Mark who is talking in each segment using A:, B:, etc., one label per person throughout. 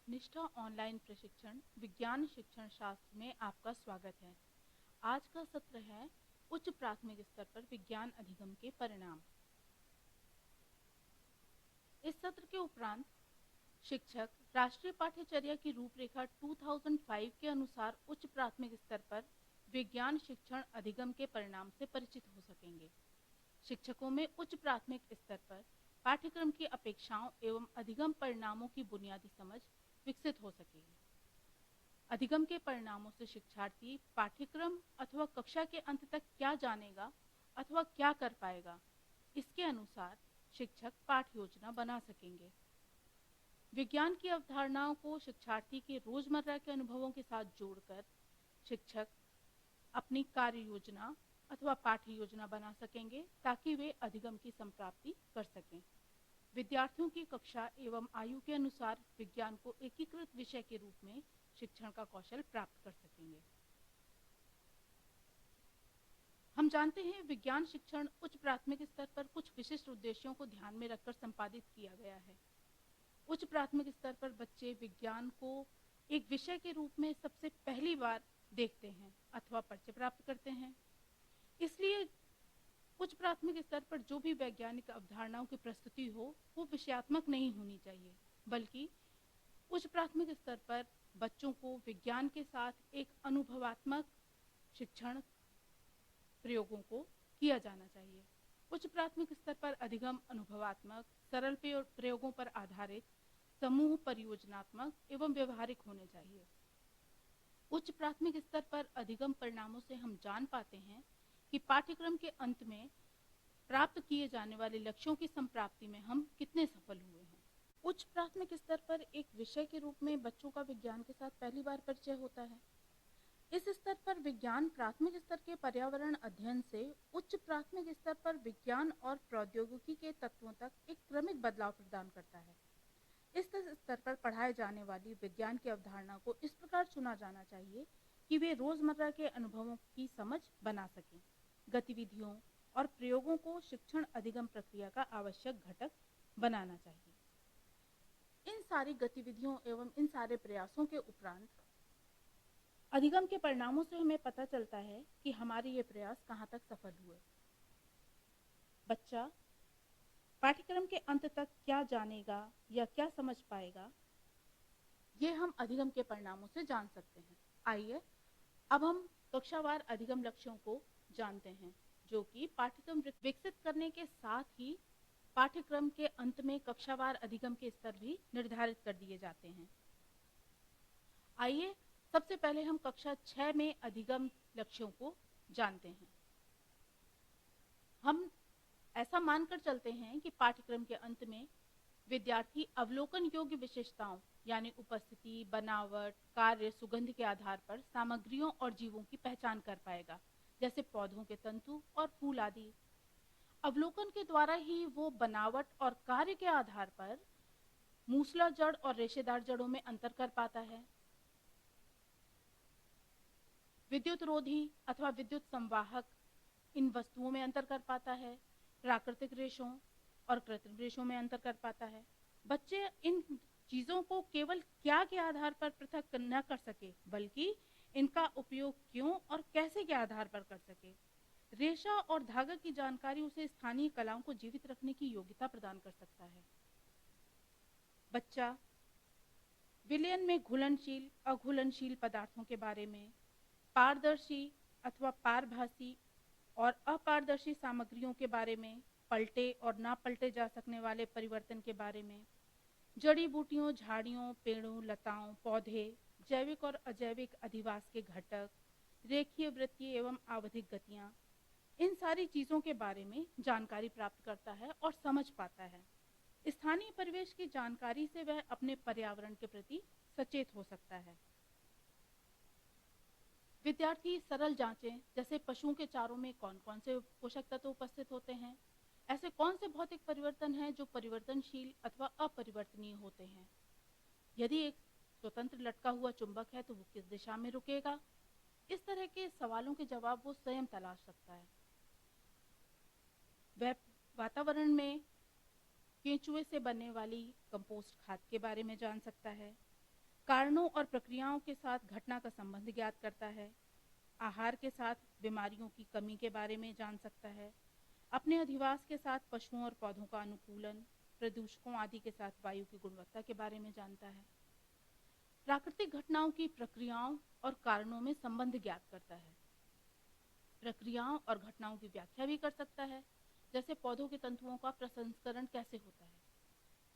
A: निष्ठा ऑनलाइन प्रशिक्षण विज्ञान शिक्षण शास्त्र में आपका स्वागत है। आज का सत्र है उच्च प्राथमिक स्तर पर विज्ञान अधिगम के परिणाम। इस सत्र के उपरांत शिक्षक राष्ट्रीय पाठ्यचर्या की रूपरेखा 2005 के अनुसार उच्च प्राथमिक स्तर पर विज्ञान शिक्षण अधिगम के परिणाम से परिचित हो सकेंगे। शिक्षकों में उच्च प्राथमिक स्तर पर पाठ्यक्रम की अपेक्षाओं एवं अधिगम परिणामों की बुनियादी समझ विकसित हो सकेगी। अधिगम के परिणामों से शिक्षार्थी पाठ्यक्रम अथवा कक्षा के अंत तक क्या जानेगा अथवा क्या कर पाएगा, इसके अनुसार शिक्षक पाठ योजना बना सकेंगे। विज्ञान की अवधारणाओं को शिक्षार्थी के रोजमर्रा के अनुभवों के साथ जोड़कर शिक्षक अपनी कार्य योजना अथवा पाठ्य योजना बना सकेंगे ताकि वे अधिगम की संप्राप्ति कर सकें। विद्यार्थियों की कक्षा एवं आयु के अनुसार विज्ञान को एकीकृत विषय के रूप में शिक्षण का कौशल प्राप्त कर सकेंगे। हम जानते हैं विज्ञान शिक्षण उच्च प्राथमिक स्तर पर कुछ विशिष्ट उद्देश्यों को ध्यान में रखकर संपादित किया गया है। उच्च प्राथमिक स्तर पर बच्चे विज्ञान को एक विषय के रूप में सबसे पहली बार देखते हैं अथवा परिचय प्राप्त करते हैं। इसलिए उच्च प्राथमिक स्तर पर जो भी वैज्ञानिक अवधारणाओं की प्रस्तुति हो वो विषयात्मक नहीं होनी चाहिए, बल्कि उच्च प्राथमिक स्तर पर बच्चों को विज्ञान के साथ एक अनुभवात्मक शिक्षण प्रयोगों को किया जाना चाहिए। उच्च प्राथमिक स्तर पर अधिगम अनुभवात्मक, सरल प्रयोगों पर आधारित, समूह परियोजनात्मक एवं व्यवहारिक होने चाहिए। उच्च प्राथमिक स्तर पर अधिगम परिणामों से हम जान पाते हैं कि पाठ्यक्रम के अंत में प्राप्त किए जाने वाले लक्ष्यों की संप्राप्ति में हम कितने सफल हुए हैं। उच्च प्राथमिक स्तर पर एक विषय के रूप में बच्चों का विज्ञान के साथ पहली बार परिचय होता है। इस स्तर पर विज्ञान प्राथमिक स्तर के पर्यावरण अध्ययन से उच्च प्राथमिक स्तर पर विज्ञान और प्रौद्योगिकी के तत्वों तक एक क्रमिक बदलाव प्रदान करता है। इस स्तर पर पढ़ाए जाने वाली विज्ञान की अवधारणा को इस प्रकार चुना जाना चाहिए कि वे रोजमर्रा के अनुभवों की समझ बना सकें। गतिविधियों और प्रयोगों को शिक्षण अधिगम प्रक्रिया का आवश्यक घटक बनाना चाहिए। इन सारी गतिविधियों एवं इन सारे प्रयासों के उपरांत अधिगम के परिणामों से हमें पता चलता है कि हमारे ये प्रयास कहाँ तक सफल हुए। बच्चा पाठ्यक्रम के अंत तक क्या जानेगा या क्या समझ पाएगा, ये हम अधिगम के परिणामों से जान सकते हैं। आइए अब हम कक्षावार अधिगम लक्ष्यों को जानते हैं, जो कि पाठ्यक्रम विकसित करने के साथ ही पाठ्यक्रम के अंत में कक्षावार अधिगम के स्तर भी निर्धारित कर दिए जाते हैं। आइए सबसे पहले हम कक्षा 6 में अधिगम लक्ष्यों को जानते हैं। हम ऐसा मानकर चलते हैं कि पाठ्यक्रम के अंत में विद्यार्थी अवलोकन योग्य विशेषताओं यानी उपस्थिति, बनावट, कार्य, सुगंध के आधार पर सामग्रियों और जीवों की पहचान कर पाएगा, जैसे पौधों के तंतु और फूल आदि। अवलोकन के द्वारा ही वो बनावट और कार्य के आधार पर मूसला जड़ और रेशेदार जड़ों में अंतर कर पाता है। विद्युत रोधी अथवा विद्युत संवाहक इन वस्तुओं में अंतर कर पाता है। प्राकृतिक रेशों और कृत्रिम रेशों में अंतर कर पाता है। बच्चे इन चीजों को केवल क्या के आधार पर पृथक न कर सके, बल्कि इनका उपयोग क्यों और कैसे के आधार पर कर सके। रेशा और धागा की जानकारी उसे स्थानीय कलाओं को जीवित रखने की योग्यता प्रदान कर सकता है। बच्चा विलयन में घुलनशील, अघुलनशील पदार्थों के बारे में, पारदर्शी अथवा पारभासी और अपारदर्शी सामग्रियों के बारे में, पलटे और ना पलटे जा सकने वाले परिवर्तन के बारे में, जड़ी बूटियों, झाड़ियों, पेड़ों, लताओं, पौधे, जैविक और अजैविक अधिवास के घटक, रेखीय, वृत्तीय एवं आवधिक गतियां, इन सारी चीजों के बारे में जानकारी प्राप्त करता है और समझ पाता है। स्थानीय परिवेश की जानकारी से वह अपने पर्यावरण के प्रति सचेत हो सकता है। विद्यार्थी सरल जांचें, जैसे पशुओं के चारों में कौन कौन से पोषक तत्व उपस्थित होते हैं, ऐसे कौन से भौतिक परिवर्तन हैं जो परिवर्तनशील अथवा अपरिवर्तनीय होते हैं, यदि एक स्वतंत्र लटका हुआ चुंबक है तो वो किस दिशा में रुकेगा। इस तरह के सवालों के जवाब वो स्वयं तलाश सकता है। वह वातावरण में केंचुए से बनने वाली कंपोस्ट खाद के बारे में जान सकता है। कारणों और प्रक्रियाओं के साथ घटना का संबंध ज्ञात करता है, आहार के साथ बीमारियों की कमी के बारे में जान सकता है, अपने अधिवास के साथ पशुओं और पौधों का अनुकूलन, प्रदूषकों आदि के साथ वायु की गुणवत्ता के बारे में जानता है। प्राकृतिक घटनाओं की प्रक्रियाओं और कारणों में संबंध ज्ञात करता है। प्रक्रियाओं और घटनाओं की व्याख्या भी कर सकता है, जैसे पौधों के तंतुओं का प्रसंस्करण कैसे होता है,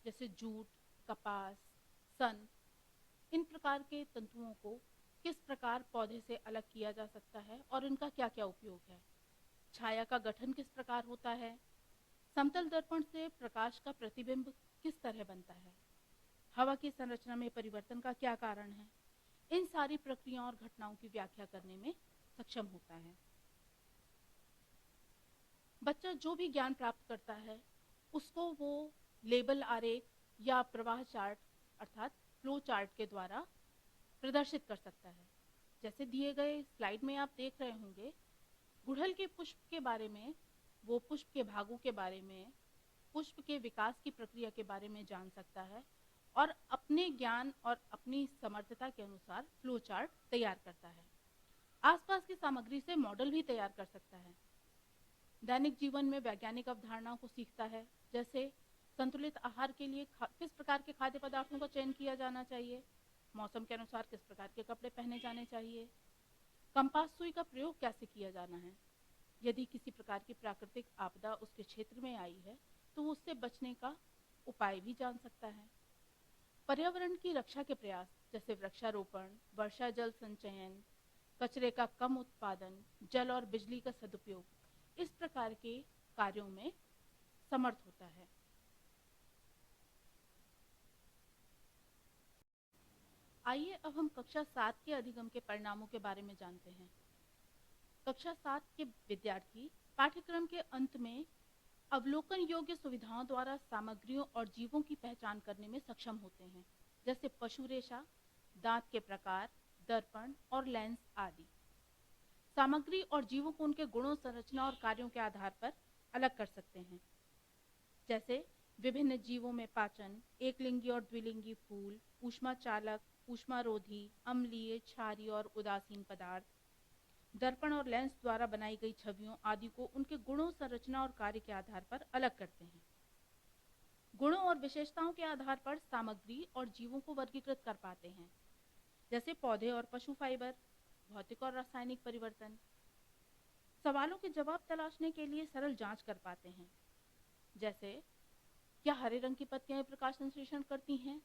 A: जैसे जूट, कपास, सन। इन प्रकार के तंतुओं को किस प्रकार पौधे से अलग किया जा सकता है और इनका क्या क्या उपयोग है। छाया का गठन किस प्रकार होता है, समतल दर्पण से प्रकाश का प्रतिबिंब किस तरह बनता है, हवा की संरचना में परिवर्तन का क्या कारण है। इन सारी प्रक्रियाओं और घटनाओं की व्याख्या करने में सक्षम होता है। बच्चा जो भी ज्ञान प्राप्त करता है उसको वो लेबल आरेख या प्रवाह चार्ट अर्थात फ्लो चार्ट के द्वारा प्रदर्शित कर सकता है। जैसे दिए गए स्लाइड में आप देख रहे होंगे, गुड़हल के पुष्प के बारे में, वो पुष्प के भागों के बारे में, पुष्प के विकास की प्रक्रिया के बारे में जान सकता है और अपने ज्ञान और अपनी समर्थता के अनुसार फ्लो चार्ट तैयार करता है। आसपास की सामग्री से मॉडल भी तैयार कर सकता है। दैनिक जीवन में वैज्ञानिक अवधारणाओं को सीखता है, जैसे संतुलित आहार के लिए किस प्रकार के खाद्य पदार्थों का चयन किया जाना चाहिए, मौसम के अनुसार किस प्रकार के कपड़े पहने जाने चाहिए, कंपास सुई का प्रयोग कैसे किया जाना है, यदि किसी प्रकार की प्राकृतिक आपदा उसके क्षेत्र में आई है तो उससे बचने का उपाय भी जान सकता है। पर्यावरण की रक्षा के प्रयास, जैसे वृक्षारोपण, वर्षा जल संचयन, कचरे का कम उत्पादन, जल और बिजली का सदुपयोग, इस प्रकार के कार्यों में समर्थ होता है। आइए अब हम कक्षा 7 के अधिगम के परिणामों के बारे में जानते हैं। कक्षा 7 के विद्यार्थी पाठ्यक्रम के अंत में अवलोकन योग्य सुविधाओं द्वारा सामग्रियों और जीवों की पहचान करने में सक्षम होते हैं, जैसे पशु रेशा, दांत के प्रकार, दर्पण और लेंस आदि। सामग्री और जीवों को उनके गुणों, संरचना और कार्यों के आधार पर अलग कर सकते हैं, जैसे विभिन्न जीवों में पाचन, एक लिंगी और द्विलिंगी फूल, ऊष्मा चालक, ऊष्मारोधी, अम्लीय, क्षारीय और उदासीन पदार्थ। दर्पण और लेंस द्वारा बनाई गई छवियों आदि को उनके गुणों, संरचना और कार्य के आधार पर अलग करते हैं। गुणों और विशेषताओं के आधार पर सामग्री और जीवों को वर्गीकृत कर पाते हैं, जैसे पौधे और पशु फाइबर, भौतिक और रासायनिक परिवर्तन। सवालों के जवाब तलाशने के लिए सरल जांच कर पाते हैं, जैसे क्या हरे रंग की पत्तियां प्रकाश संश्लेषण करती हैं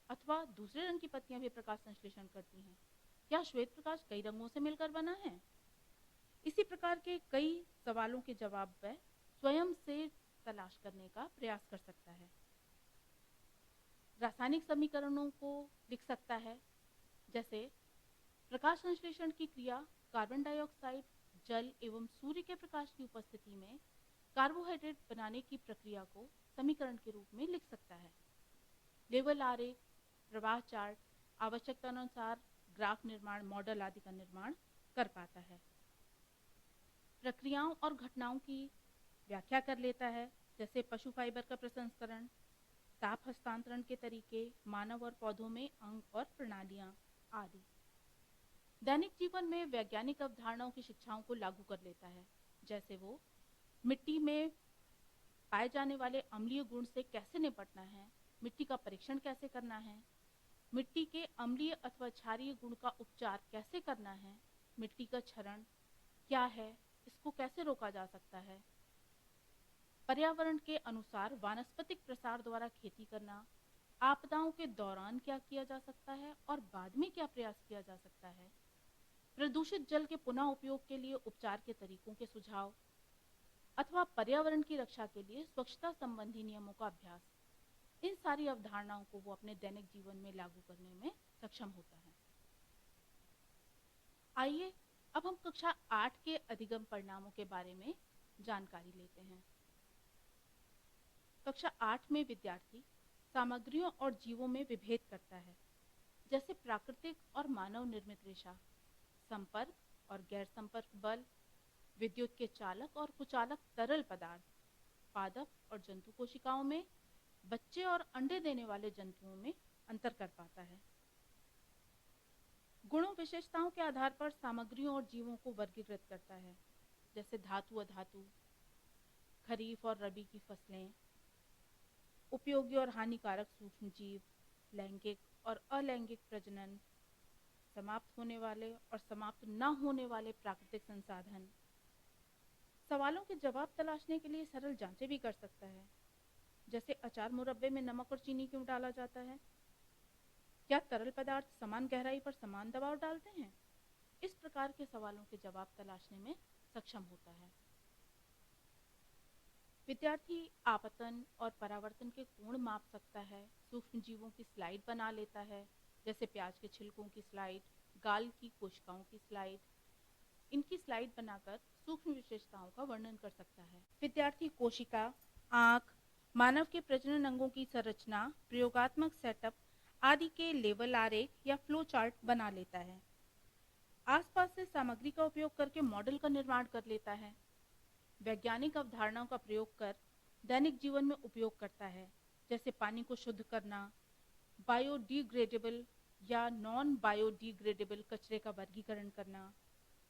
A: अथवा दूसरे रंग की पत्तियां भी प्रकाश संश्लेषण करती हैं, क्या श्वेत प्रकाश कई रंगों से मिलकर बना है। इसी प्रकार के कई सवालों के जवाब वह स्वयं से तलाश करने का प्रयास कर सकता है। रासायनिक समीकरणों को लिख सकता है, जैसे प्रकाश संश्लेषण की क्रिया कार्बन डाइऑक्साइड, जल एवं सूर्य के प्रकाश की उपस्थिति में कार्बोहाइड्रेट बनाने की प्रक्रिया को समीकरण के रूप में लिख सकता है। लेवल आरेख, प्रवाह चार्ट, आवश्यकता अनुसार ग्राफ निर्माण, मॉडल आदि का निर्माण कर पाता है। प्रक्रियाओं और घटनाओं की व्याख्या कर लेता है, जैसे पशु फाइबर का प्रसंस्करण, ताप हस्तांतरण के तरीके, मानव और पौधों में अंग और प्रणालियां आदि। दैनिक जीवन में वैज्ञानिक अवधारणाओं की शिक्षाओं को लागू कर लेता है, जैसे वो मिट्टी में पाए जाने वाले अम्लीय गुण से कैसे निपटना है, मिट्टी का परीक्षण कैसे करना है, मिट्टी के अम्लीय अथवा क्षारीय गुण का उपचार कैसे करना है, मिट्टी का क्षरण क्या है, इसको कैसे रोका जा सकता है, पर्यावरण के अनुसार वानस्पतिक प्रसार द्वारा खेती करना, आपदाओं के दौरान क्या किया जा सकता है और बाद में क्या प्रयास किया जा सकता है, प्रदूषित जल के पुनः उपयोग के लिए उपचार के तरीकों के सुझाव अथवा पर्यावरण की रक्षा के लिए स्वच्छता संबंधी नियमों का अभ्यास। इन सारी अवधारणाओं को वो अपने दैनिक जीवन में लागू करने में सक्षम होता है। आइए अब हम कक्षा 8 के अधिगम परिणामों के बारे में जानकारी लेते हैं। कक्षा 8 में विद्यार्थी सामग्रियों और जीवों में विभेद करता है, जैसे प्राकृतिक और मानव निर्मित रेशा, संपर्क और गैर संपर्क बल, विद्युत के चालक और कुचालक तरल पदार्थ, पादप और जंतु कोशिकाओं में, बच्चे और अंडे देने वाले जंतुओं में अंतर कर पाता है। विशेषताओं के आधार पर सामग्रियों और जीवों को वर्गीकृत करता है, जैसे धातु अधातु, खरीफ और रबी की फसलें, उपयोगी और हानिकारक सूक्ष्म जीव, लैंगिक और अलैंगिक प्रजनन, समाप्त होने वाले और समाप्त न होने वाले प्राकृतिक संसाधन। सवालों के जवाब तलाशने के लिए सरल जांचें भी कर सकता है, जैसे अचार मुरब्बे में नमक और चीनी क्यों डाला जाता है? क्या तरल पदार्थ समान गहराई पर समान दबाव डालते हैं? इस प्रकार के सवालों के जवाब तलाशने में सक्षम होता है। विद्यार्थी आपतन और परावर्तन के कोण माप सकता है, सूक्ष्म जीवों की स्लाइड बना लेता है, जैसे प्याज के छिलकों की स्लाइड, गाल की कोशिकाओं की स्लाइड। इनकी स्लाइड बनाकर सूक्ष्म विशेषताओं का वर्णन कर सकता है। विद्यार्थी कोशिका, आंख, मानव के प्रजनन अंगों की संरचना, प्रयोगात्मक सेटअप आदि के लेवल आरेख या फ्लो चार्ट बना लेता है। आसपास से सामग्री का उपयोग करके मॉडल का निर्माण कर लेता है। वैज्ञानिक अवधारणाओं का प्रयोग कर दैनिक जीवन में उपयोग करता है, जैसे पानी को शुद्ध करना, बायोडिग्रेडेबल या नॉन बायोडिग्रेडेबल कचरे का वर्गीकरण करना,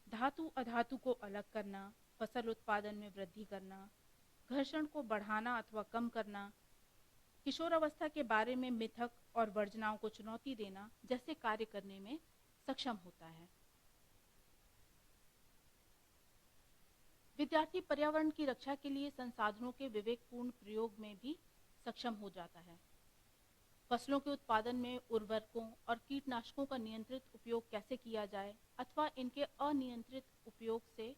A: धातु अधातु को अलग करना, फसल उत्पादन में वृद्धि करना, घर्षण को बढ़ाना अथवा कम करना, किशोर अवस्था के बारे में मिथक और वर्जनाओं को चुनौती देना जैसे कार्य करने में सक्षम होता है। विद्यार्थी पर्यावरण की रक्षा के लिए संसाधनों के विवेकपूर्ण प्रयोग में भी सक्षम हो जाता है। फसलों के उत्पादन में उर्वरकों और कीटनाशकों का नियंत्रित उपयोग कैसे किया जाए अथवा इनके अनियंत्रित उपयोग से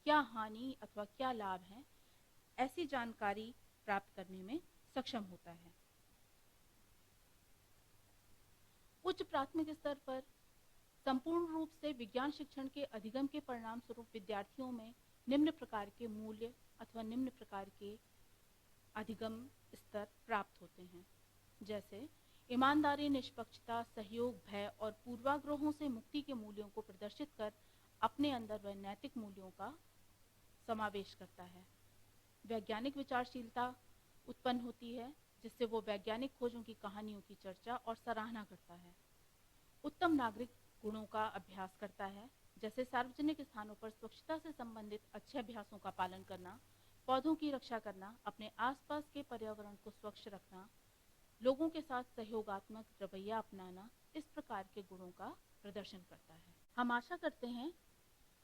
A: क्या हानि अथवा क्या लाभ है, ऐसी जानकारी प्राप्त करने में सक्षम होता है। उच्च प्राथमिक स्तर पर संपूर्ण रूप से विज्ञान शिक्षण के अधिगम के परिणाम स्वरूप विद्यार्थियों में निम्न प्रकार के मूल्य अथवा निम्न प्रकार के अधिगम स्तर प्राप्त होते हैं, जैसे ईमानदारी, निष्पक्षता, सहयोग, भय और पूर्वाग्रहों से मुक्ति के मूल्यों को प्रदर्शित कर अपने अंदर वह नैतिक मूल्यों का समावेश करता है। वैज्ञानिक विचारशीलता उत्पन्न होती है, जिससे वो वैज्ञानिक खोजों की कहानियों की चर्चा और सराहना करता है। उत्तम नागरिक गुणों का अभ्यास करता है, जैसे सार्वजनिक स्थानों पर स्वच्छता से संबंधित अच्छे अभ्यासों का पालन करना, पौधों की रक्षा करना, अपने आसपास के पर्यावरण को स्वच्छ रखना, लोगों के साथ सहयोगात्मक रवैया अपनाना, इस प्रकार के गुणों का प्रदर्शन करता है। हम आशा करते हैं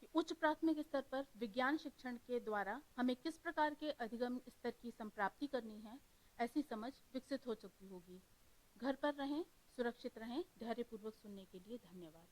A: कि उच्च प्राथमिक स्तर पर विज्ञान शिक्षण के द्वारा हमें किस प्रकार के अधिगम स्तर की संप्राप्ति करनी है, ऐसी समझ विकसित हो चुकी होगी। घर पर रहें, सुरक्षित रहें। धैर्यपूर्वक सुनने के लिए धन्यवाद।